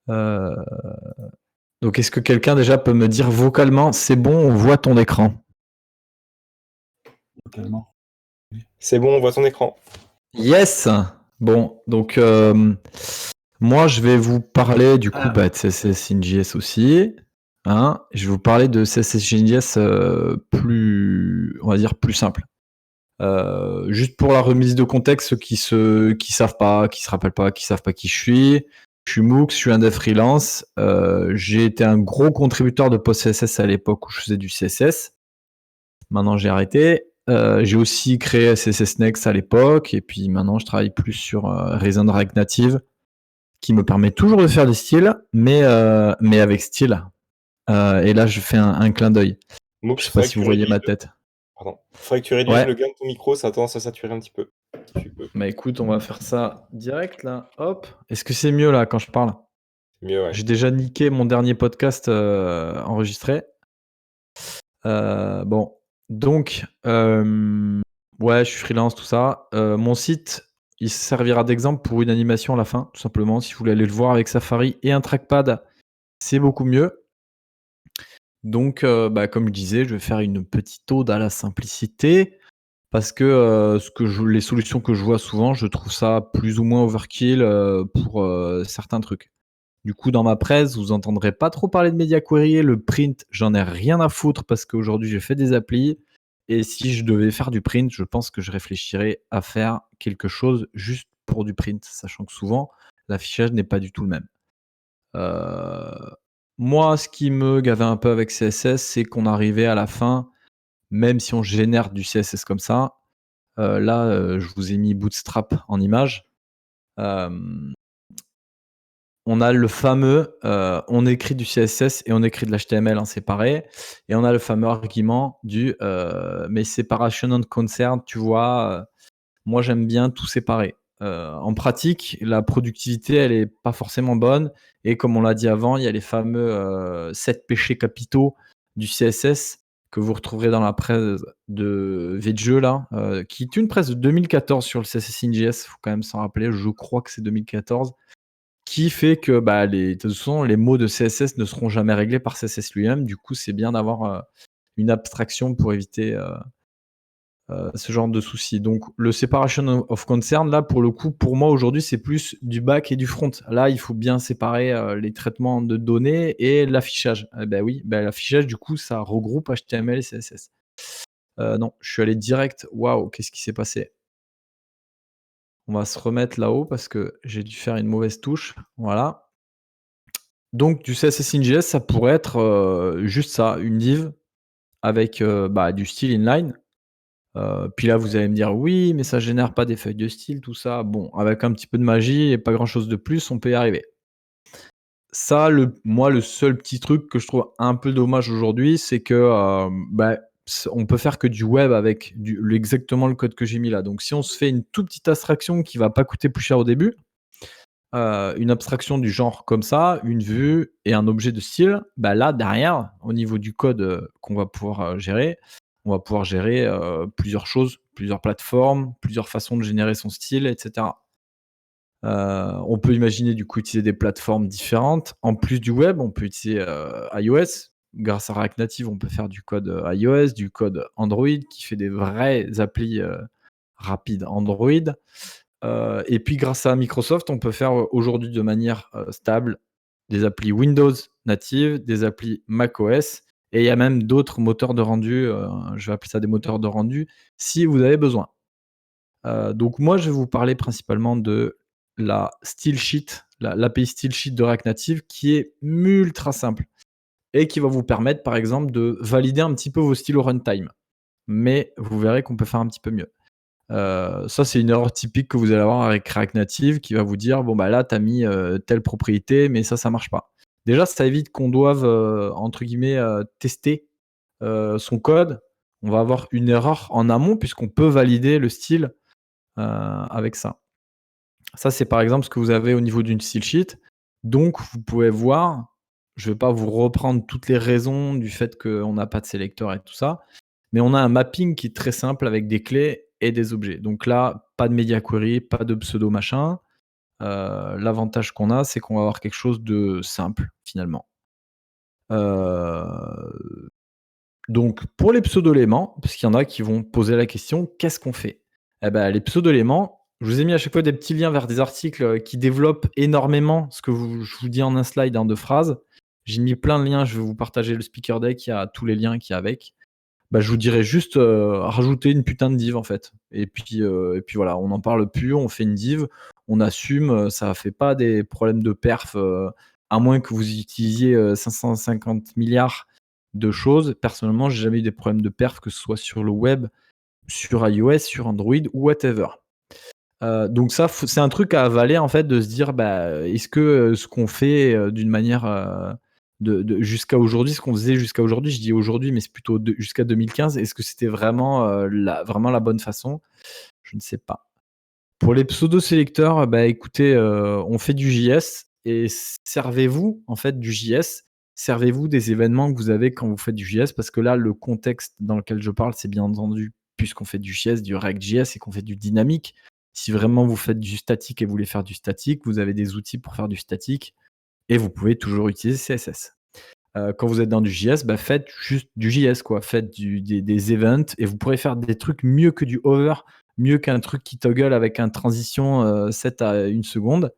Euh, Donc, est-ce que quelqu'un déjà peut me dire vocalement, c'est bon, on voit ton écran? Totalement. C'est bon, on voit ton écran. Yes! Bon, donc moi je vais vous parler du coup de CSS in JS aussi. Hein, je vais vous parler de CSS in JS plus, on va dire, plus simple. Juste pour la remise de contexte, ceux qui savent pas, qui se rappellent pas, qui savent pas qui je suis. Je suis Moux, je suis un dev freelance. J'ai été un gros contributeur de PostCSS à l'époque où je faisais du CSS. Maintenant, j'ai arrêté. J'ai aussi créé CSS Next à l'époque. Et puis maintenant, je travaille plus sur Reason React Native, qui me permet toujours de faire des styles, mais avec style. Et là, je fais un clin d'œil. Moux, Je sais pas si vous voyez ma tête. Pardon. Faudrait que tu réduises le gain de ton micro, ça a tendance à saturer un petit peu. Tu peux. Bah écoute, on va faire ça direct là. Hop. Est-ce que c'est mieux là quand je parle? Mieux, ouais. J'ai déjà niqué mon dernier podcast enregistré. Bon, donc, ouais, je suis freelance, tout ça. Mon site, il servira d'exemple pour une animation à la fin, tout simplement. Si vous voulez aller le voir avec Safari et un trackpad, c'est beaucoup mieux. Donc, comme je disais, je vais faire une petite ode à la simplicité parce que les solutions que je vois souvent, je trouve ça plus ou moins overkill pour certains trucs. Du coup, dans ma presse, vous entendrez pas trop parler de Media Query. Le print, j'en ai rien à foutre parce qu'aujourd'hui, je fais des applis. Et si je devais faire du print, je pense que je réfléchirais à faire quelque chose juste pour du print, sachant que souvent, l'affichage n'est pas du tout le même. Moi, ce qui me gavait un peu avec CSS, c'est qu'on arrivait à la fin, même si on génère du CSS comme ça. Là, je vous ai mis Bootstrap en image. On a le fameux, on écrit du CSS et on écrit de l'HTML en séparé. Et on a le fameux argument du mais separation and concern, tu vois, moi j'aime bien tout séparer. En pratique, la productivité, elle est pas forcément bonne. Et comme on l'a dit avant, il y a les fameux 7 péchés capitaux du CSS que vous retrouverez dans la presse de Vjeux là, qui est une presse de 2014 sur le CSS in JS, faut quand même s'en rappeler, je crois que c'est 2014. Qui fait que de toute façon, les mots de CSS ne seront jamais réglés par CSS lui-même. Du coup, c'est bien d'avoir une abstraction pour éviter ce genre de soucis. Donc, le separation of concern, là, pour le coup, pour moi, aujourd'hui, c'est plus du back et du front. Là, il faut bien séparer les traitements de données et l'affichage. Oui, l'affichage, du coup, ça regroupe HTML et CSS. Non, je suis allé direct. Waouh, qu'est-ce qui s'est passé? On va se remettre là-haut parce que j'ai dû faire une mauvaise touche. Voilà. Donc du CSS in JS, ça pourrait être juste ça, une div avec du style inline. Puis là, vous allez me dire: «Oui, mais ça génère pas des feuilles de style, tout ça». Bon, avec un petit peu de magie et pas grand-chose de plus, on peut y arriver. Ça, moi, le seul petit truc que je trouve un peu dommage aujourd'hui, c'est que, on peut faire que du web avec exactement le code que j'ai mis là. Donc si on se fait une toute petite abstraction qui va pas coûter plus cher au début, une abstraction du genre comme ça, une vue et un objet de style, là derrière, au niveau du code qu'on va pouvoir gérer, on va pouvoir gérer plusieurs choses, plusieurs plateformes, plusieurs façons de générer son style, etc. On peut imaginer du coup utiliser des plateformes différentes. En plus du web, on peut utiliser iOS. Grâce à React Native, on peut faire du code iOS, du code Android qui fait des vraies applis rapides Android. Et puis grâce à Microsoft, on peut faire aujourd'hui de manière stable des applis Windows natives, des applis macOS, et il y a même d'autres moteurs de rendu, je vais appeler ça des moteurs de rendu, si vous avez besoin. Donc moi, je vais vous parler principalement de la style sheet, l'API style sheet de React Native qui est ultra simple et qui va vous permettre, par exemple, de valider un petit peu vos styles au runtime. Mais vous verrez qu'on peut faire un petit peu mieux. Ça, c'est une erreur typique que vous allez avoir avec React Native qui va vous dire bon là tu as mis telle propriété mais ça marche pas. Déjà, ça évite qu'on doive entre guillemets tester son code. On va avoir une erreur en amont puisqu'on peut valider le style avec ça. Ça, c'est par exemple ce que vous avez au niveau d'une style sheet. Donc vous pouvez voir, je vais pas vous reprendre toutes les raisons du fait qu'on n'a pas de sélecteur et tout ça, mais on a un mapping qui est très simple avec des clés et des objets. Donc là, pas de media query, pas de pseudo machin. l'avantage qu'on a, c'est qu'on va avoir quelque chose de simple, finalement. Donc pour les pseudo-éléments, parce qu'il y en a qui vont poser la question: «Qu'est-ce qu'on fait?» Eh ben, les pseudo-éléments, je vous ai mis à chaque fois des petits liens vers des articles, qui développent énormément ce que je vous dis en un slide, en 2 phrases. J'ai mis plein de liens, je vais vous partager le speaker deck, il y a tous les liens qu'il y a avec. Bah, je vous dirais juste, rajouter une putain de div, en fait, et puis voilà, on n'en parle plus, on fait une div, on assume, ça fait pas des problèmes de perf, à moins que vous utilisiez, 550 000 000 de choses. Personnellement, j'ai jamais eu des problèmes de perf, que ce soit sur le web, sur iOS, sur Android ou whatever. Donc ça, c'est un truc à avaler, en fait, de se dire, bah, est-ce que, ce qu'on fait, d'une manière, de jusqu'à aujourd'hui, ce qu'on faisait jusqu'à aujourd'hui, je dis aujourd'hui, mais c'est plutôt jusqu'à 2015, est-ce que c'était vraiment, vraiment la bonne façon? Je ne sais pas. Pour les pseudo-sélecteurs, bah, écoutez, on fait du JS et servez-vous, en fait, du JS. Servez-vous des événements que vous avez quand vous faites du JS, parce que là, le contexte dans lequel je parle, c'est bien entendu, puisqu'on fait du JS, du React.js et qu'on fait du dynamique. Si vraiment vous faites du statique et vous voulez faire du statique, vous avez des outils pour faire du statique et vous pouvez toujours utiliser CSS. Quand vous êtes dans du JS, bah, faites juste du JS, quoi. Faites des events et vous pourrez faire des trucs mieux que du hover, mieux qu'un truc qui toggle avec un transition 7 à 1 seconde.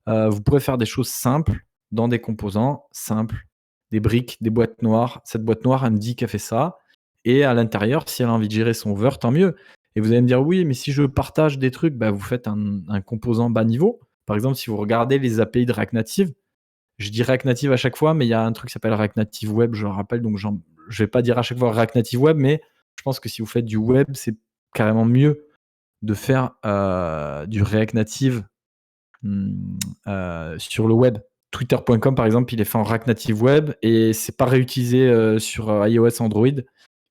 Vous pourrez faire des choses simples dans des composants simples, des briques, des boîtes noires. Cette boîte noire, elle me dit qu'elle fait ça, et à l'intérieur, si elle a envie de gérer son hover, tant mieux. Et vous allez me dire: «Oui, mais si je partage des trucs», bah, vous faites un composant bas niveau. Par exemple, si vous regardez les API de React Native, je dis React Native à chaque fois, mais il y a un truc qui s'appelle React Native Web, je le rappelle, donc je vais pas dire à chaque fois React Native Web, mais je pense que si vous faites du web, c'est carrément mieux de faire, du React Native, sur le web. Twitter.com, par exemple, il est fait en React Native Web et c'est pas réutilisé, sur, iOS, Android,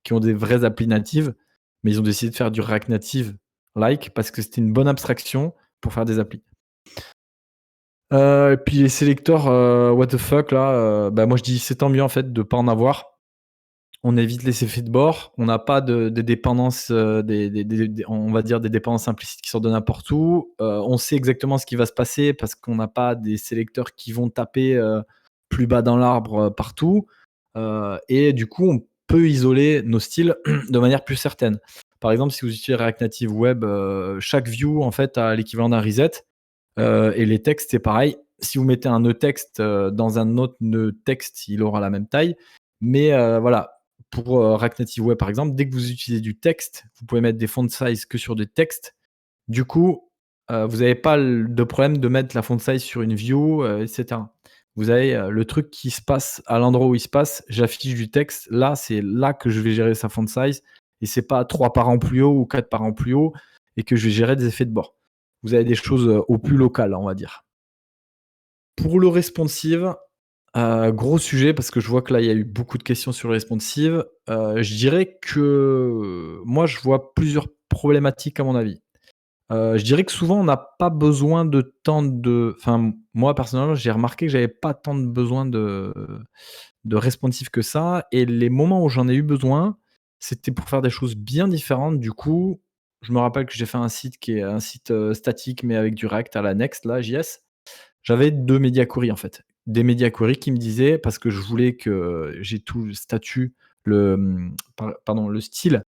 qui ont des vraies applis natives, mais ils ont décidé de faire du React Native like parce que c'était une bonne abstraction pour faire des applis. Et puis les sélecteurs, what the fuck là, bah, moi je dis: «C'est tant mieux, en fait, de pas en avoir». On évite les effets de bord, on n'a pas des dépendances, on va dire des dépendances implicites qui sortent de n'importe où. On sait exactement ce qui va se passer parce qu'on n'a pas des sélecteurs qui vont taper, plus bas dans l'arbre, partout. Et du coup, on peut isoler nos styles de manière plus certaine. Par exemple, si vous utilisez React Native Web, chaque view, en fait, a l'équivalent d'un reset. Et les textes, c'est pareil. Si vous mettez un nœud texte, dans un autre nœud texte, il aura la même taille. Mais voilà, pour, React Native Web, par exemple, dès que vous utilisez du texte, vous pouvez mettre des font size que sur des textes. Du coup, vous n'avez pas de problème de mettre la font size sur une view, et cetera. Vous avez, le truc qui se passe à l'endroit où il se passe, j'affiche du texte, là, c'est là que je vais gérer sa font size, et c'est pas 3 parents plus haut ou 4 parents plus haut et que je vais gérer des effets de bord. Vous avez des choses, au plus local, on va dire. Pour le responsive, gros sujet parce que je vois que là, il y a eu beaucoup de questions sur le responsive. Je dirais que moi, je vois plusieurs problématiques à mon avis. Je dirais que souvent, on n'a pas besoin de tant de enfin, moi, personnellement, j'ai remarqué que j'avais pas tant de besoin de responsive que ça, et les moments où j'en ai eu besoin, c'était pour faire des choses bien différentes. Du coup, je me rappelle que j'ai fait un site qui est un site, statique mais avec du React à la Next là, JS. J'avais 2 media queries, en fait. Des media queries qui me disaient, parce que je voulais que j'ai tout le statut, pardon, le style,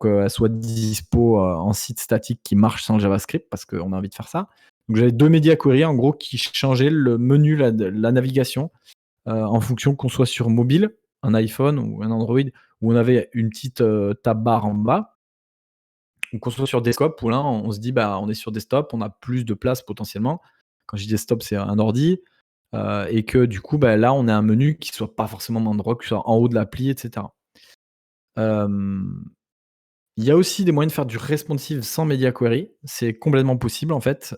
qu'elle soit dispo, en site statique qui marche sans le JavaScript, parce qu'on a envie de faire ça. Donc j'avais 2 media queries en gros qui changeaient le menu, la navigation, en fonction qu'on soit sur mobile, un iPhone ou un Android, où on avait une petite, tab bar en bas, ou qu'on soit sur desktop où là on se dit: «Bah, on est sur desktop, on a plus de place potentiellement». Quand je dis desktop, c'est un ordi, et que du coup, bah, là, on a un menu qui soit pas forcément dans le droit, qui soit en haut de l'appli, et cetera. Hem, il y a aussi des moyens de faire du responsive sans media query. C'est complètement possible, en fait,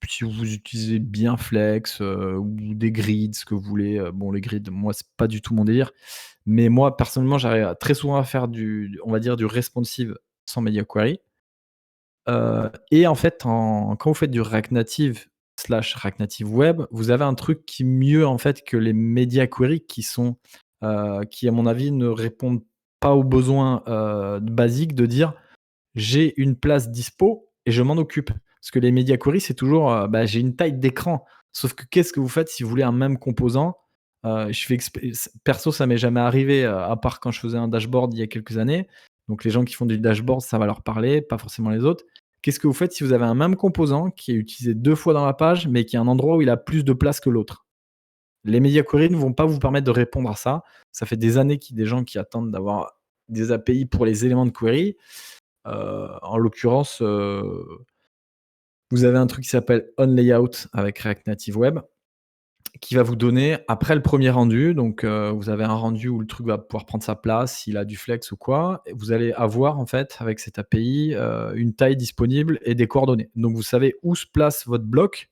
si vous utilisez bien Flex, ou des grids, ce que vous voulez. Bon, les grids, moi, c'est pas du tout mon délire, mais moi, personnellement, j'arrive très souvent à faire on va dire, du responsive sans media query. Et en fait, quand vous faites du React Native slash React Native Web, vous avez un truc qui est mieux, en fait, que les media queries qui, à mon avis, ne répondent pas aux besoins, basiques de dire: j'ai une place dispo et je m'en occupe. Parce que les media queries, c'est toujours, j'ai une taille d'écran. Sauf que qu'est-ce que vous faites si vous voulez un même composant? Je fais perso, ça m'est jamais arrivé, à part quand je faisais un dashboard il y a quelques années. Donc les gens qui font du dashboard, ça va leur parler, pas forcément les autres. Qu'est-ce que vous faites si vous avez un même composant qui est utilisé 2 fois dans la page, mais qui a un endroit où il a plus de place que l'autre? Les media queries ne vont pas vous permettre de répondre à ça. Ça fait des années qu'il y a des gens qui attendent d'avoir des API pour les éléments de query. En l'occurrence, vous avez un truc qui s'appelle OnLayout avec React Native Web, qui va vous donner, après le premier rendu, donc vous avez un rendu où le truc va pouvoir prendre sa place, s'il a du flex ou quoi, et vous allez avoir en fait avec cette API une taille disponible et des coordonnées. Donc vous savez où se place votre bloc,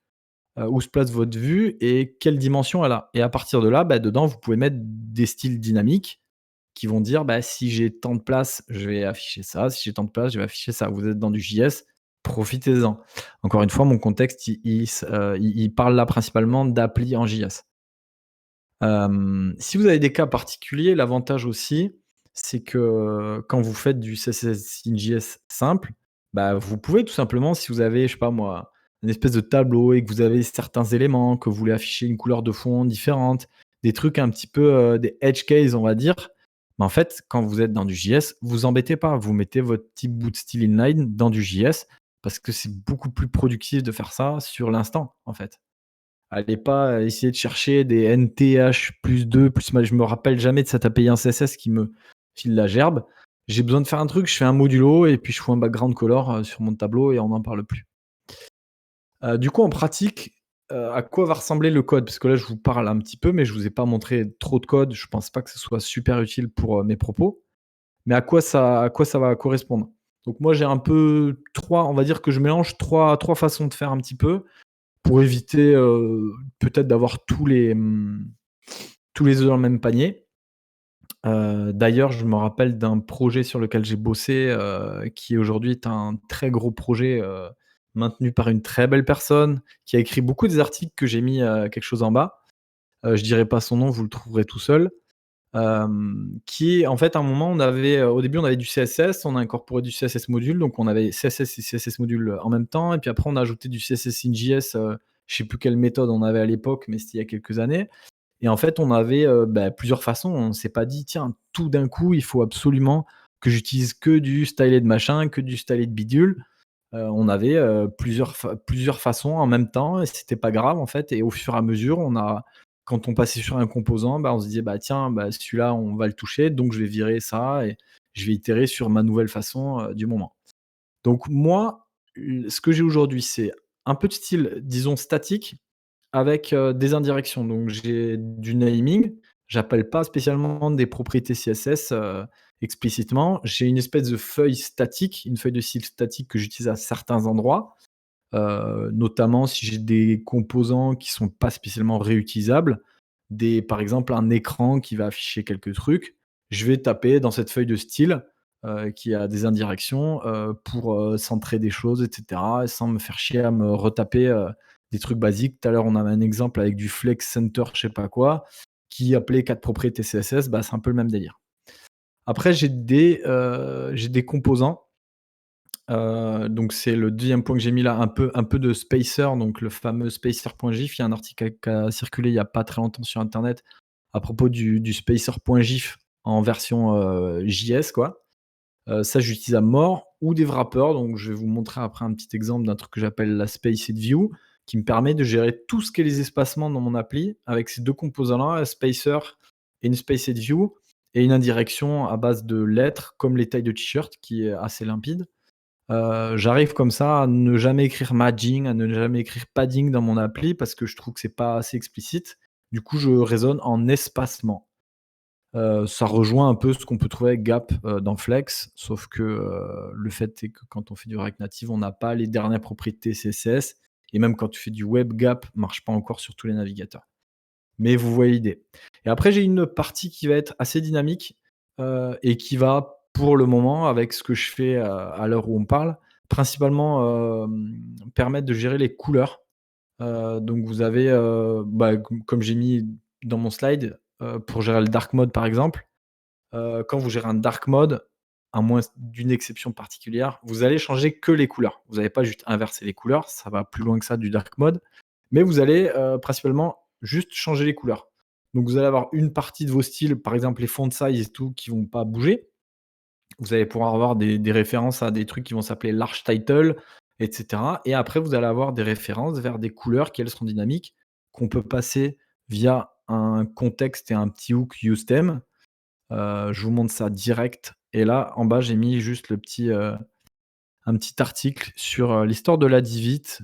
où se place votre vue et quelle dimension elle a. Et à partir de là, dedans, vous pouvez mettre des styles dynamiques qui vont dire, si j'ai tant de place, je vais afficher ça, si j'ai tant de place, je vais afficher ça. Vous êtes dans du JS, profitez-en. Encore une fois, mon contexte, il parle là principalement d'appli en JS. Si vous avez des cas particuliers, l'avantage aussi, c'est que quand vous faites du CSS in JS simple, vous pouvez tout simplement, si vous avez, je sais pas moi, une espèce de tableau et que vous avez certains éléments, que vous voulez afficher une couleur de fond différente, des trucs un petit peu, des edge cases, on va dire, en fait, quand vous êtes dans du JS, vous embêtez pas. Vous mettez votre petit bout de style inline dans du JS parce que c'est beaucoup plus productif de faire ça sur l'instant, en fait. Allez pas essayer de chercher des NTH plus 2 plus je me rappelle jamais de cette API 1 CSS qui me file la gerbe. J'ai besoin de faire un truc, je fais un modulo et puis je fous un background color, sur mon tableau et on n'en parle plus. Du coup, en pratique, à quoi va ressembler le code? Parce que là, je vous parle un petit peu, mais je vous ai pas montré trop de code. Je pense pas que ce soit super utile pour, mes propos. Mais à quoi ça va correspondre? Donc moi, j'ai un peu 3, on va dire que je mélange trois façons de faire un petit peu pour éviter, peut-être d'avoir tous les œufs dans le même panier. D'ailleurs, je me rappelle d'un projet sur lequel j'ai bossé, qui aujourd'hui est un très gros projet, maintenu par une très belle personne, qui a écrit beaucoup des articles que j'ai mis, quelque chose en bas. Je dirai pas son nom, vous le trouverez tout seul. Qui est en fait, à un moment, on avait, au début, on avait du CSS, on a incorporé du CSS module, donc on avait CSS et CSS module en même temps, et puis après on a ajouté du CSS in JS, je sais plus quelle méthode on avait à l'époque, mais c'était il y a quelques années. Et en fait, on avait, plusieurs façons. On s'est pas dit: «Tiens, tout d'un coup, il faut absolument que j'utilise que du stylet de machin, que du stylet de bidule». On avait, plusieurs façons en même temps et c'était pas grave, en fait. Et au fur et à mesure, quand on passait sur un composant, on se disait: «Tiens, celui-là, on va le toucher, donc je vais virer ça et je vais itérer sur ma nouvelle façon, du moment». Donc moi, ce que j'ai aujourd'hui, c'est un peu de style, disons, statique avec, des indirections. Donc j'ai du naming, j'appelle pas spécialement des propriétés CSS, explicitement. J'ai une espèce de feuille statique, une feuille de style statique que j'utilise à certains endroits, notamment si j'ai des composants qui sont pas spécialement réutilisables, par exemple un écran qui va afficher quelques trucs. Je vais taper dans cette feuille de style, qui a des indirections, pour, centrer des choses et cetera, sans me faire chier à me retaper, des trucs basiques. Tout à l'heure, on avait un exemple avec du flex center je sais pas quoi, qui appelait 4 propriétés CSS, c'est un peu le même délire. Après j'ai des composants. Donc c'est le deuxième point que j'ai mis là, un peu de spacer, donc le fameux spacer.gif. Il y a un article qui a circulé il y a pas très longtemps sur internet à propos du spacer.gif en version, JS quoi. Ça j'utilise à mort ou des wrappers, donc je vais vous montrer après un petit exemple d'un truc que j'appelle la spaced view, qui me permet de gérer tout ce qui est les espacements dans mon appli avec ces 2 composants-là, un spacer et une spaced view et une indirection à base de lettres comme les tailles de t-shirt qui est assez limpide. J'arrive comme ça à ne jamais écrire matching, à ne jamais écrire padding dans mon appli parce que je trouve que c'est pas assez explicite. Du coup, je raisonne en espacement. Ça rejoint un peu ce qu'on peut trouver avec Gap, dans Flex, sauf que, le fait est que quand on fait du React Native, on n'a pas les dernières propriétés CSS et même quand tu fais du web, Gap marche pas encore sur tous les navigateurs. Mais vous voyez l'idée. Et après, j'ai une partie qui va être assez dynamique, et qui va, pour le moment, avec ce que je fais, à l'heure où on parle, principalement, permettre de gérer les couleurs. Donc vous avez, comme j'ai mis dans mon slide, pour gérer le dark mode, par exemple, quand vous gérez un dark mode, à moins d'une exception particulière, vous allez changer que les couleurs. Vous n'allez pas juste inverser les couleurs, ça va plus loin que ça du dark mode, mais vous allez principalement juste changer les couleurs. Donc vous allez avoir une partie de vos styles, par exemple les font size et tout, qui vont pas bouger. Vous allez pouvoir avoir des références à des trucs qui vont s'appeler large title, et cetera. Et après, vous allez avoir des références vers des couleurs qui, elles, seront dynamiques, qu'on peut passer via un contexte et un petit hook use theme. Je vous montre ça direct. Et là, en bas, j'ai mis juste un petit article sur l'histoire de la divite.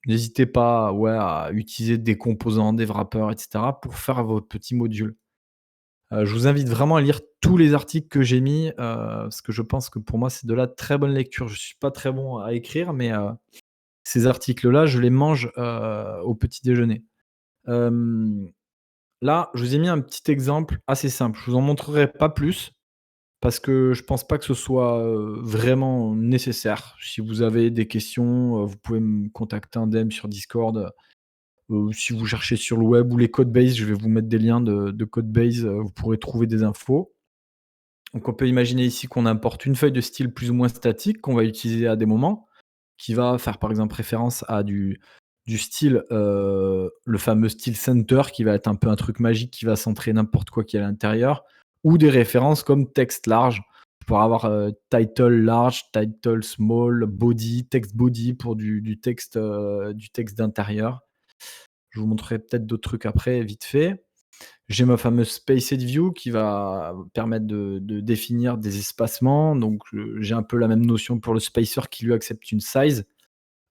N'hésitez pas, ouais, à utiliser des composants, des wrappers, et cetera, pour faire vos petits modules. Je vous invite vraiment à lire tous les articles que j'ai mis, parce que je pense que pour moi, c'est de la très bonne lecture. Je suis pas très bon à écrire, mais ces articles-là, je les mange, au petit déjeuner. Hem, Là, je vous ai mis un petit exemple assez simple. Je vous en montrerai pas plus parce que je pense pas que ce soit, vraiment nécessaire. Si vous avez des questions, vous pouvez me contacter en DM sur Discord, si vous cherchez sur le web ou les Codebase, je vais vous mettre des liens de Codebase, vous pourrez trouver des infos. Donc on peut imaginer ici qu'on importe une feuille de style plus ou moins statique qu'on va utiliser à des moments, qui va faire par exemple référence à du style, le fameux style center qui va être un peu un truc magique qui va centrer n'importe quoi qui est à l'intérieur, ou des références comme texte large. Pour avoir, title large, title small, body, text body pour du texte d'intérieur. Je vous montrerai peut-être d'autres trucs après vite fait. J'ai ma fameuse Spaced View qui va permettre de définir des espacements. Donc, j'ai un peu la même notion pour le spacer qui lui accepte une size.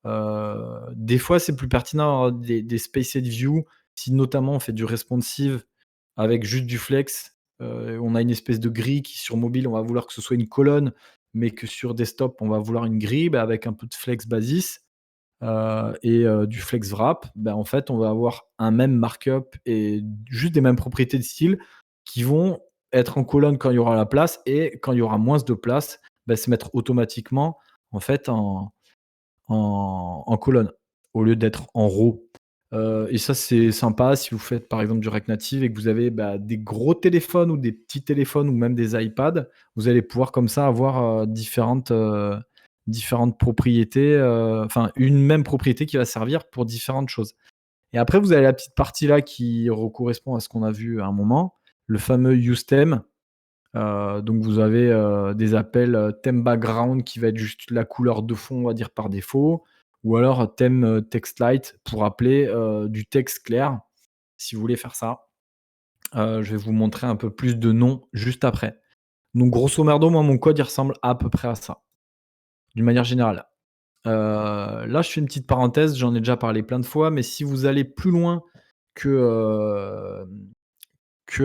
Des fois, c'est plus pertinent d'avoir des Spaced View si notamment on fait du responsive avec juste du flex. On a une espèce de grille qui sur mobile, on va vouloir que ce soit une colonne, mais que sur desktop, on va vouloir une grille, bah, avec un peu de flex basis. Du flex wrap, ben, en fait, on va avoir un même markup et juste des mêmes propriétés de style qui vont être en colonne quand il y aura la place et quand il y aura moins de place, bah, se mettre automatiquement en fait en colonne au lieu d'être en row. Et ça, c'est sympa si vous faites par exemple du React Native et que vous avez, bah, des gros téléphones ou des petits téléphones ou même des iPads, vous allez pouvoir comme ça avoir, différentes propriétés, enfin une même propriété qui va servir pour différentes choses. Et après vous avez la petite partie là qui correspond à ce qu'on a vu à un moment, le fameux useTheme. Donc vous avez, des appels, theme background qui va être juste la couleur de fond, on va dire par défaut, ou alors thème, text light pour appeler, du texte clair, si vous voulez faire ça. Je vais vous montrer un peu plus de noms juste après. Donc grosso merdo, moi mon code il ressemble à peu près à ça, d'une manière générale. Là je fais une petite parenthèse, j'en ai déjà parlé plein de fois, mais si vous allez plus loin que,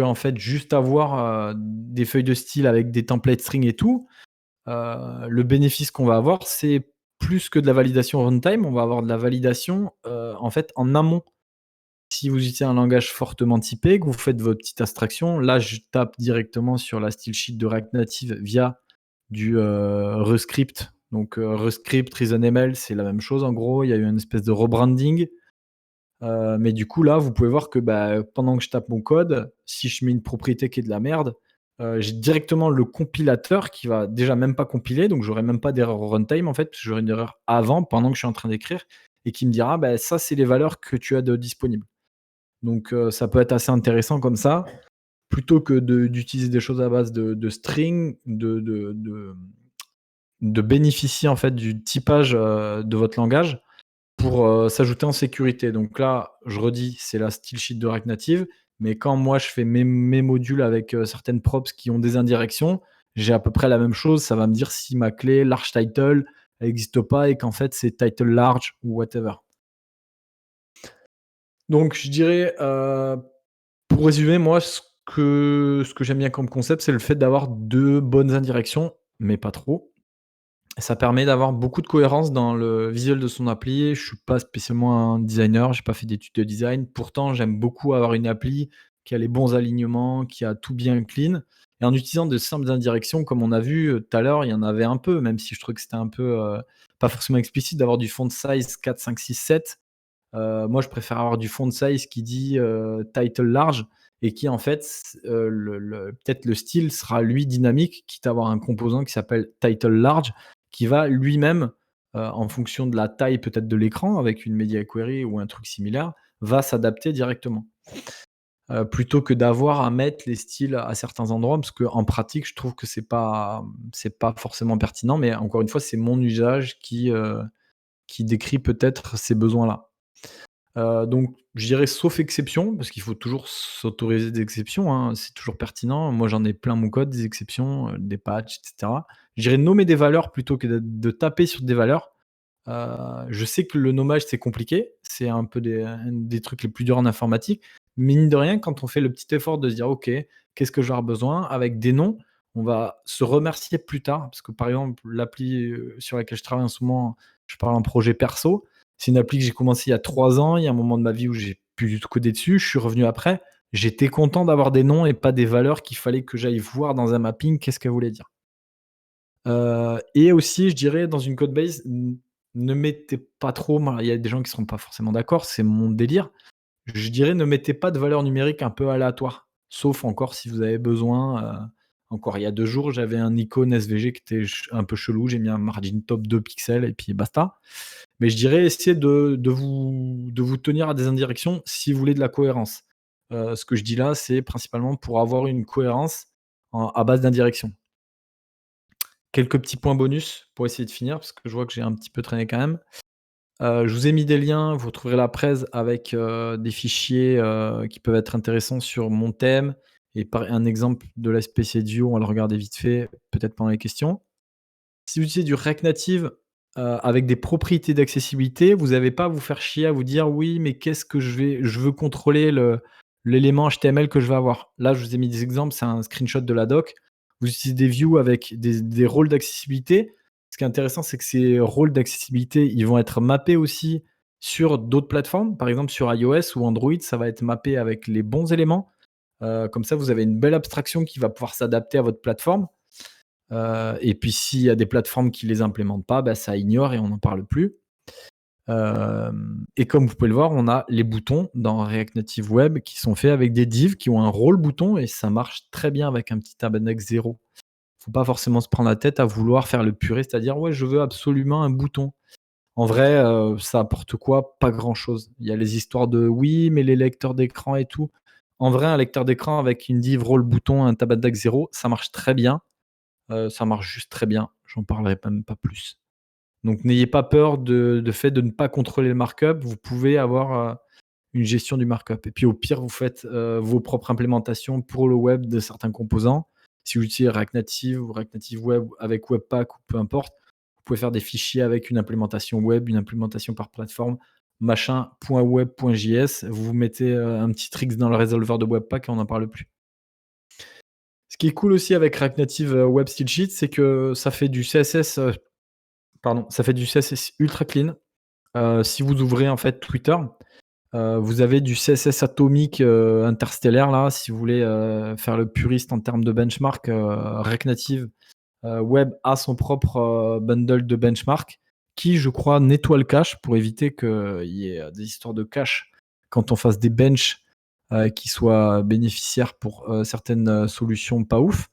en fait juste avoir, des feuilles de style avec des templates string et tout, le bénéfice qu'on va avoir, c'est plus que de la validation runtime, on va avoir de la validation, en fait, en amont. Si vous utilisez un langage fortement typé, que vous faites votre petite abstraction, là, je tape directement sur la style sheet de React Native via du, Rescript. Donc, Rescript, ReasonML, c'est la même chose en gros. Il y a eu une espèce de rebranding. Mais du coup, là, vous pouvez voir que, bah, pendant que je tape mon code, si je mets une propriété qui est de la merde, j'ai directement le compilateur qui va déjà même pas compiler, donc j'aurai même pas d'erreur au runtime en fait, parce que j'aurai une erreur avant, pendant que je suis en train d'écrire et qui me dira: «Bah, ça, c'est les valeurs que tu as de disponibles». Donc ça peut être assez intéressant comme ça, plutôt que d'utiliser des choses à base de string, de bénéficier en fait du typage, de votre langage pour, s'ajouter en sécurité. Donc là, je redis, c'est la style sheet de React Native, mais quand moi je fais mes modules avec, certaines props qui ont des indirections, j'ai à peu près la même chose. Ça va me dire si ma clé large title, elle existe pas et qu'en fait c'est title large ou whatever. Donc je dirais, pour résumer, moi ce que j'aime bien comme concept, c'est le fait d'avoir de bonnes indirections, mais pas trop. Ça permet d'avoir beaucoup de cohérence dans le visuel de son appli. Je suis pas spécialement un designer, j'ai pas fait d'études de design. Pourtant, j'aime beaucoup avoir une appli qui a les bons alignements, qui a tout bien clean et en utilisant de simples indirections comme on a vu, tout à l'heure, il y en avait un peu, même si je trouvais que c'était un peu, pas forcément explicite d'avoir du font size 4, 5, 6, 7. Moi, je préfère avoir du font size qui dit, title large et qui en fait, peut-être le style sera lui dynamique, quitte à avoir un composant qui s'appelle title large, qui va lui-même, en fonction de la taille peut-être de l'écran avec une media query ou un truc similaire, va s'adapter directement. Plutôt que d'avoir à mettre les styles à certains endroits, parce qu'en pratique, je trouve que c'est pas forcément pertinent, mais encore une fois, c'est mon usage qui décrit peut-être ces besoins-là. Donc je dirais sauf exception, parce qu'il faut toujours s'autoriser des exceptions, hein, c'est toujours pertinent. Moi, j'en ai plein mon code, des exceptions, des patchs et cetera. Je dirais nommer des valeurs plutôt que de taper sur des valeurs. Je sais que le nommage, c'est compliqué, c'est un peu un des trucs les plus durs en informatique, mais mine de rien, quand on fait le petit effort de se dire: «OK, qu'est-ce que je vais avoir besoin?» avec des noms, on va se remercier plus tard. Parce que, par exemple, l'appli, sur laquelle je travaille en ce moment, je parle en projet perso, c'est une appli que j'ai commencé il y a 3 ans. Il y a un moment de ma vie où j'ai plus du tout codé dessus, je suis revenu après. J'étais content d'avoir des noms et pas des valeurs qu'il fallait que j'aille voir dans un mapping, qu'est-ce qu'elles voulaient dire. Et aussi, je dirais, dans une code base, ne mettez pas trop, moi, il y a des gens qui seront pas forcément d'accord, c'est mon délire. Je dirais, ne mettez pas de valeurs numériques un peu aléatoires, sauf encore si vous avez besoin, encore il y a 2 jours, j'avais un icône SVG qui était un peu chelou, j'ai mis un margin top 2 pixels et puis basta. Mais je dirais, essayez de vous tenir à des indirections si vous voulez de la cohérence. Ce que je dis là, c'est principalement pour avoir une cohérence à base d'indirections. Quelques petits points bonus pour essayer de finir, parce que je vois que j'ai un petit peu traîné quand même. Je vous ai mis des liens, vous retrouverez la presse avec, des fichiers, qui peuvent être intéressants sur mon thème et par un exemple de la spéciale view, on va le regarder vite fait, peut-être pendant les questions. Si vous utilisez du React Native, avec des propriétés d'accessibilité, vous n'avez pas à vous faire chier à vous dire: «Oui, mais qu'est-ce que je veux contrôler l'élément HTML que je vais avoir». Là, je vous ai mis des exemples, c'est un screenshot de la doc. Vous utilisez des views avec des rôles d'accessibilité. Ce qui est intéressant, c'est que ces rôles d'accessibilité, ils vont être mappés aussi sur d'autres plateformes. Par exemple, sur iOS ou Android, ça va être mappé avec les bons éléments. Comme ça, vous avez une belle abstraction qui va pouvoir s'adapter à votre plateforme. Et puis s'il y a des plateformes qui les implémentent pas, bah, ça ignore et on n'en parle plus. Et comme vous pouvez le voir, on a les boutons dans React Native Web qui sont faits avec des divs qui ont un rôle bouton et ça marche très bien avec un petit index 0. Faut pas forcément se prendre la tête à vouloir faire le purée, c'est-à-dire: «Ouais, je veux absolument un bouton». En vrai, ça apporte quoi? Pas grand-chose. Il y a les histoires de: «Oui, mais les lecteurs d'écran et tout». En vrai, un lecteur d'écran avec une div rôle bouton, un tab index 0, ça marche très bien. Ça marche juste très bien, j'en parlerai même pas plus. Donc n'ayez pas peur de fait de ne pas contrôler le markup, vous pouvez avoir, une gestion du markup et puis au pire, vous faites, vos propres implémentations pour le web de certains composants. Si vous utilisez React Native ou React Native Web avec Webpack ou peu importe, vous pouvez faire des fichiers avec une implémentation web, une implémentation par plateforme, machin.web.js, vous mettez, un petit tricks dans le résolveur de Webpack et on n'en parle plus. Ce qui est cool aussi avec React Native, Web Style Sheet, c'est que ça fait du CSS, ça fait du CSS ultra clean. Si vous ouvrez en fait Twitter, vous avez du CSS atomique, interstellaire là, si vous voulez, faire le puriste en termes de benchmark, React Native, Web a son propre, bundle de benchmark qui, je crois, nettoie le cache pour éviter qu'il y ait, des histoires de cache quand on fasse des benches, qui soient bénéficiaires pour, certaines, solutions pas ouf.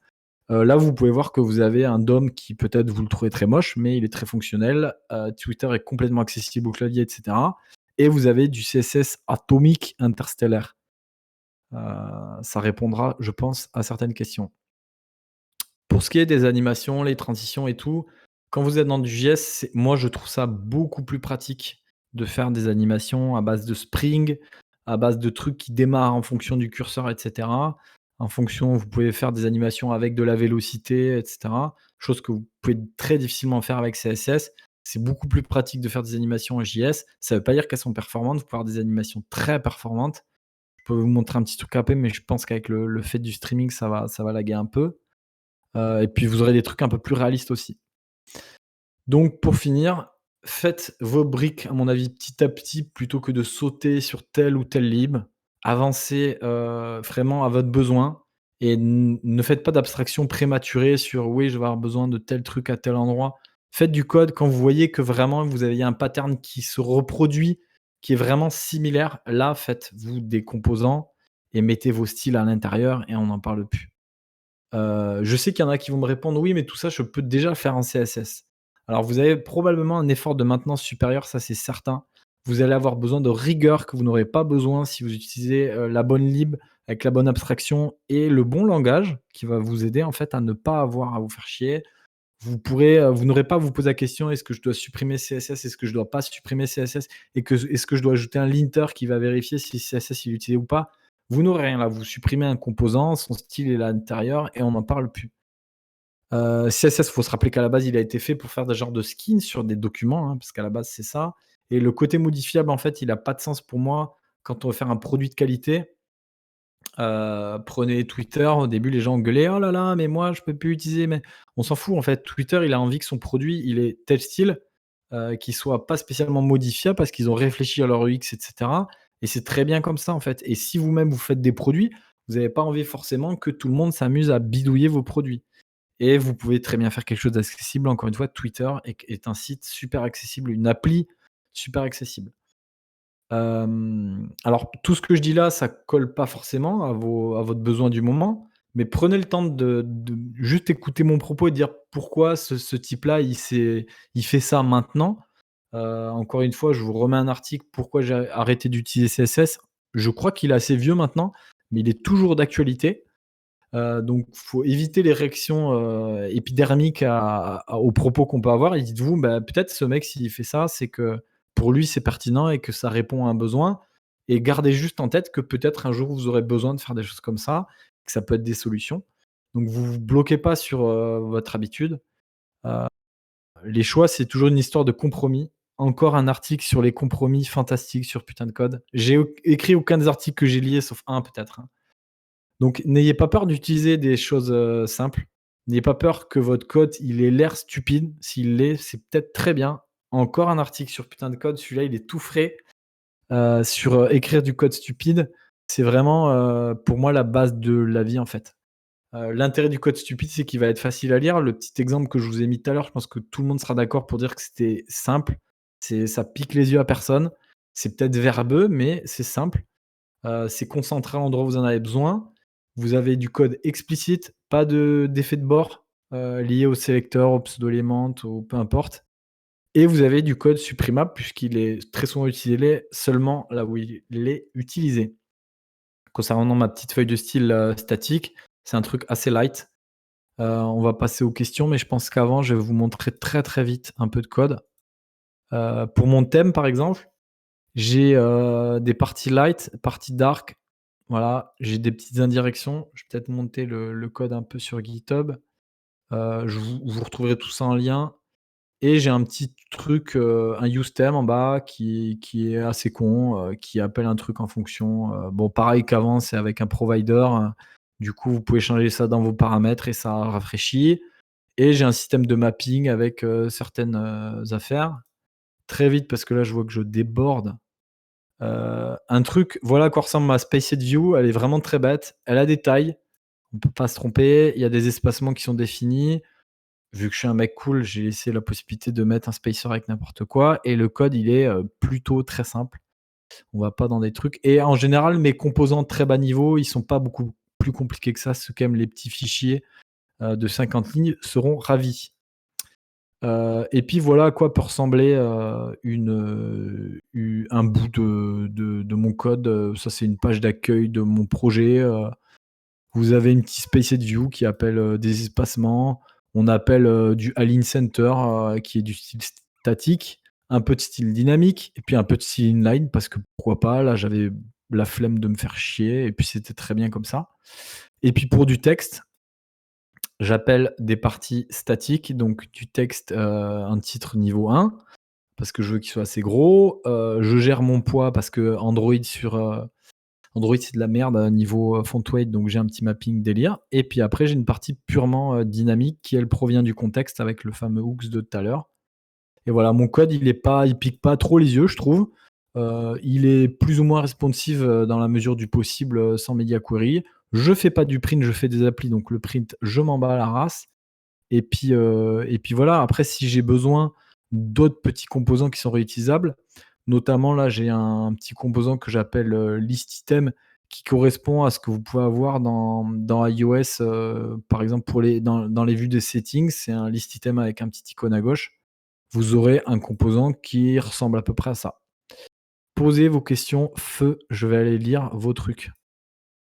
Là, vous pouvez voir que vous avez un DOM qui peut-être vous le trouvez très moche, mais il est très fonctionnel. Twitter est complètement accessible au clavier et cetera et vous avez du CSS atomique interstellaire. Heu, Ça répondra, je pense, à certaines questions. Pour ce qui est des animations, les transitions et tout, quand vous êtes dans du JS, moi, je trouve ça beaucoup plus pratique de faire des animations à base de Spring, à base de trucs qui démarrent en fonction du curseur et cetera. En fonction vous pouvez faire des animations avec de la vélocité et cetera, chose que vous pouvez très difficilement faire avec CSS. C'est beaucoup plus pratique de faire des animations en JS. Ça ne veut pas dire qu'elles sont performantes, vous pouvez avoir des animations très performantes. Je peux vous montrer un petit truc après, mais je pense qu'avec le fait du streaming, ça va laguer un peu. Et puis vous aurez des trucs un peu plus réalistes aussi. Donc pour finir, faites vos briques, à mon avis, petit à petit, plutôt que de sauter sur tel ou tel lib. Avancez, vraiment à votre besoin et ne faites pas d'abstraction prématurée sur: «Oui, je vais avoir besoin de tel truc à tel endroit». Faites du code quand vous voyez que vraiment vous avez un pattern qui se reproduit, qui est vraiment similaire. Là, faites-vous des composants et mettez vos styles à l'intérieur et on n'en parle plus. Je sais qu'il y en a qui vont me répondre: «Oui, mais tout ça, je peux déjà le faire en CSS». Alors vous avez probablement un effort de maintenance supérieur, ça c'est certain. Vous allez avoir besoin de rigueur que vous n'aurez pas besoin si vous utilisez, la bonne lib avec la bonne abstraction et le bon langage qui va vous aider en fait à ne pas avoir à vous faire chier. Vous n'aurez pas à vous poser la question: «Est-ce que je dois supprimer CSS? Est-ce que je dois pas supprimer CSS? Est-ce que je dois ajouter un linter qui va vérifier si CSS il est utilisé ou pas?» Vous n'aurez rien là, vous supprimez un composant, son style est là à l'intérieur et on n'en parle plus. CSS, faut se rappeler qu'à la base, il a été fait pour faire des genres de skins sur des documents, hein, parce qu'à la base, c'est ça. Et le côté modifiable, en fait, il a pas de sens pour moi quand on veut faire un produit de qualité. Prenez Twitter, au début, les gens gueulaient: «Oh là là, mais moi, je peux plus utiliser», mais on s'en fout, en fait. Twitter, il a envie que son produit, il ait tel style, qu'il soit pas spécialement modifiable parce qu'ils ont réfléchi à leur UX et cetera et c'est très bien comme ça, en fait. Et si vous-même, vous faites des produits, vous avez pas envie forcément que tout le monde s'amuse à bidouiller vos produits. Et vous pouvez très bien faire quelque chose d'accessible. Encore une fois, Twitter est un site super accessible, une appli super accessible. Alors tout ce que je dis là, ça colle pas forcément à votre besoin du moment, mais prenez le temps de juste écouter mon propos et dire pourquoi ce type-là, il fait ça maintenant. Encore une fois, je vous remets un article, pourquoi j'ai arrêté d'utiliser CSS. Je crois qu'il est assez vieux maintenant, mais il est toujours d'actualité. Donc faut éviter les réactions, épidermiques aux propos qu'on peut avoir et dites-vous: «Bah, peut-être ce mec s'il fait ça, c'est que pour lui c'est pertinent et que ça répond à un besoin» et gardez juste en tête que peut-être un jour vous aurez besoin de faire des choses comme ça, que ça peut être des solutions. Donc vous bloquez pas sur, votre habitude. Les choix, c'est toujours une histoire de compromis. Encore un article sur les compromis fantastique sur Putain de Code. J'ai écrit aucun des articles que j'ai liés sauf un peut-être, hein. Donc n'ayez pas peur d'utiliser des choses, simples. N'ayez pas peur que votre code, il ait l'air stupide. S'il l'est, c'est peut-être très bien. Encore un article sur Putain de Code, celui-là, il est tout frais, sur, écrire du code stupide. C'est vraiment, pour moi, la base de la vie, en fait. L'intérêt du code stupide, c'est qu'il va être facile à lire. Le petit exemple que je vous ai mis tout à l'heure, je pense que tout le monde sera d'accord pour dire que c'était simple. Ça pique les yeux à personne. C'est peut-être verbeux, mais c'est simple. C'est concentré à l'endroit où vous en avez besoin. Vous avez du code explicite, pas d'effet de bord, lié au sélecteur, au pseudo-element, au peu importe et vous avez du code supprimable puisqu'il est très souvent utilisé seulement là où il est utilisé. Concernant ma petite feuille de style, statique, c'est un truc assez light. On va passer aux questions, mais je pense qu'avant, je vais vous montrer très, très vite un peu de code. Pour mon thème, par exemple, j'ai, des parties light, parties dark. Voilà, j'ai des petites indirections. Je vais peut-être monter le code un peu sur GitHub. Vous retrouverez tout ça en lien et j'ai un petit truc, un use theme en bas qui est assez con, qui appelle un truc en fonction. Bon, pareil qu'avant, c'est avec un provider, du coup, vous pouvez changer ça dans vos paramètres et ça rafraîchit et j'ai un système de mapping avec, certaines, affaires. Très vite parce que là, je vois que je déborde. Un truc, voilà à quoi ressemble ma Spaced View, elle est vraiment très bête. Elle a des tailles, on peut pas se tromper, il y a des espacements qui sont définis. Vu que je suis un mec cool, j'ai laissé la possibilité de mettre un spacer avec n'importe quoi et le code, il est, plutôt très simple. On va pas dans des trucs et en général, mes composants de très bas niveau, ils sont pas beaucoup plus compliqués que ça. Ceux qui aiment les petits fichiers, de 50 lignes seront ravis. Et puis voilà à quoi peut ressembler, un bout de mon code, ça c'est une page d'accueil de mon projet, vous avez une petite spaced view qui appelle, des espacements. On appelle, du align center, qui est du style statique, un peu de style dynamique et puis un peu de style inline parce que pourquoi pas? Là, j'avais la flemme de me faire chier et puis c'était très bien comme ça. Et puis pour du texte, j'appelle des parties statiques, donc du texte, un titre niveau 1 parce que je veux qu'il soit assez gros. Je gère mon poids parce que Android, c'est de la merde à niveau, font weight, donc j'ai un petit mapping délire et puis après j'ai une partie purement, dynamique qui elle provient du contexte avec le fameux hooks de tout à l'heure et voilà, mon code il pique pas trop les yeux je trouve. Il est plus ou moins responsive, dans la mesure du possible, sans media query. Je fais pas du print, je fais des applis, donc le print, je m'en bats la race et puis voilà. Après si j'ai besoin d'autres petits composants qui sont réutilisables, notamment là, j'ai un petit composant que j'appelle, list item qui correspond à ce que vous pouvez avoir dans iOS, par exemple dans les vues des settings, c'est un list item avec un petit icône à gauche. Vous aurez un composant qui ressemble à peu près à ça. Posez vos questions, feu, je vais aller lire vos trucs.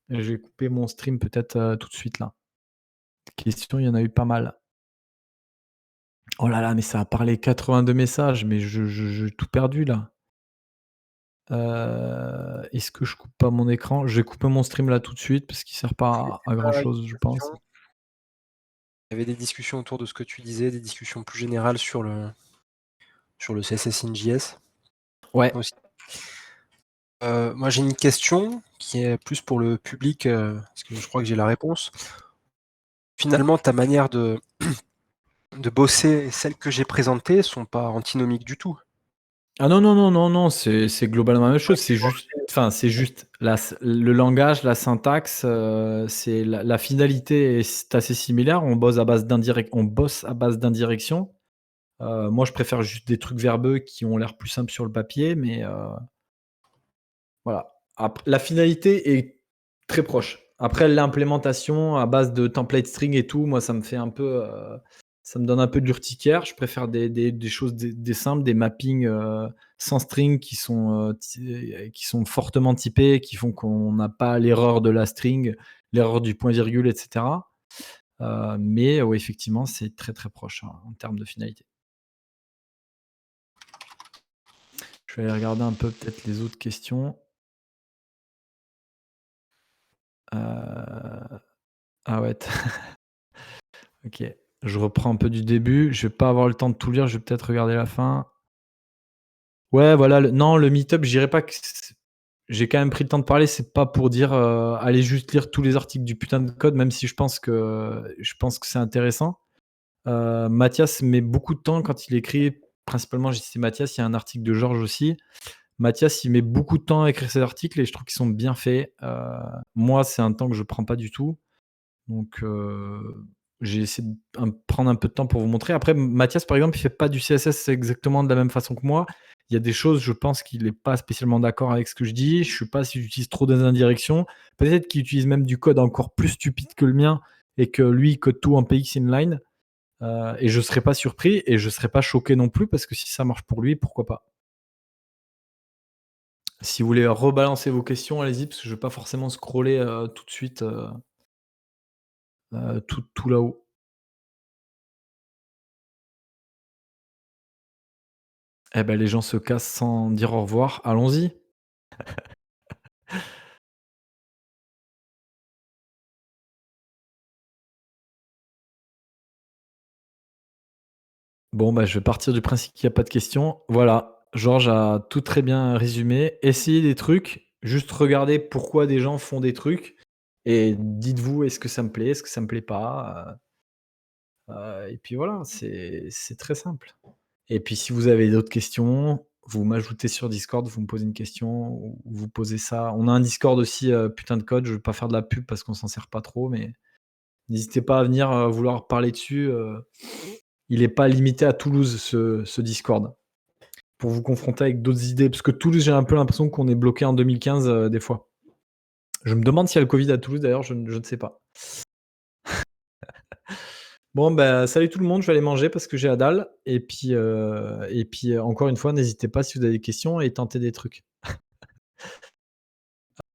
Et je vais couper mon stream peut-être, tout de suite là. Questions, il y en a eu pas mal. Oh là là, mais ça a parlé 82 messages, mais j'ai tout perdu là. Est-ce que je coupe pas mon écran? Je vais couper mon stream là tout de suite parce qu'il sert pas à grand Pas une chose, je pense. question. Il y avait des discussions autour de ce que tu disais, des discussions plus générales sur le CSS in JS Ouais. aussi. Moi j'ai une question qui est plus pour le public, parce que je crois que j'ai la réponse. Finalement, ta manière de bosser et celles que j'ai présentées sont pas antinomiques du tout. Ah non, non, non, non, non, c'est globalement la même chose. C'est juste le langage, la syntaxe, c'est la finalité est assez similaire. On bosse à base d'indirection. Moi, je préfère juste des trucs verbeux qui ont l'air plus simples sur le papier, mais voilà. La finalité est très proche. Après, l'implémentation à base de template string et tout, moi, ça me fait un peu, ça me donne un peu de l'urticaire. Je préfère des choses des simples, des mappings sans string qui sont fortement typés, qui font qu'on n'a pas l'erreur de la string, l'erreur du point-virgule, etc. Mais ouais, effectivement, c'est très très proche en termes de finalité. Je vais aller regarder un peu peut-être les autres questions. Ah ouais. Ok. Je reprends un peu du début. Je vais pas avoir le temps de tout lire. Je vais peut-être regarder la fin. Ouais, voilà. Non, le meet-up, je dirais pas que j'ai quand même pris le temps de parler. C'est pas pour dire allez juste lire tous les articles du putain de code, même si je pense que c'est intéressant. Mathias met beaucoup de temps quand il écrit. Principalement, j'ai cité Mathias. Il y a un article de Georges aussi. Mathias, il met beaucoup de temps à écrire ses articles et je trouve qu'ils sont bien faits. Moi, c'est un temps que je prends pas du tout. Donc, j'ai essayé de prendre un peu de temps pour vous montrer. Après, Mathias, par exemple, il fait pas du CSS exactement de la même façon que moi. Il y a des choses, je pense qu'il est pas spécialement d'accord avec ce que je dis. Je sais pas si j'utilise trop des indirections. Peut-être qu'il utilise même du code encore plus stupide que le mien et que lui, il code tout en PX inline. Et je serais pas surpris et je serais pas choqué non plus parce que si ça marche pour lui, pourquoi pas. Si vous voulez rebalancer vos questions, allez-y, parce que je vais pas forcément scroller tout de suite tout là-haut. Eh ben, les gens se cassent sans dire au revoir. Allons-y. Bon, bah, je vais partir du principe qu'il y a pas de questions. Voilà, Georges a tout très bien résumé. Essayez des trucs, juste regardez pourquoi des gens font des trucs et dites-vous: «Est-ce que ça me plaît? Est-ce que ça me plaît pas?» Et puis voilà, c'est très simple. Et puis si vous avez d'autres questions, vous m'ajoutez sur Discord, vous me posez une question ou vous posez ça. On a un Discord aussi, putain de code, je vais pas faire de la pub parce qu'on s'en sert pas trop, mais n'hésitez pas à venir, vouloir parler dessus, il est pas limité à Toulouse ce Discord. Pour vous confronter avec d'autres idées, parce que Toulouse, j'ai un peu l'impression qu'on est bloqué en 2015, des fois. Je me demande s'il y a le Covid à Toulouse d'ailleurs, je ne sais pas. Bon, bah, salut tout le monde, je vais aller manger parce que j'ai la dalle et puis, encore une fois, n'hésitez pas si vous avez des questions et tentez des trucs.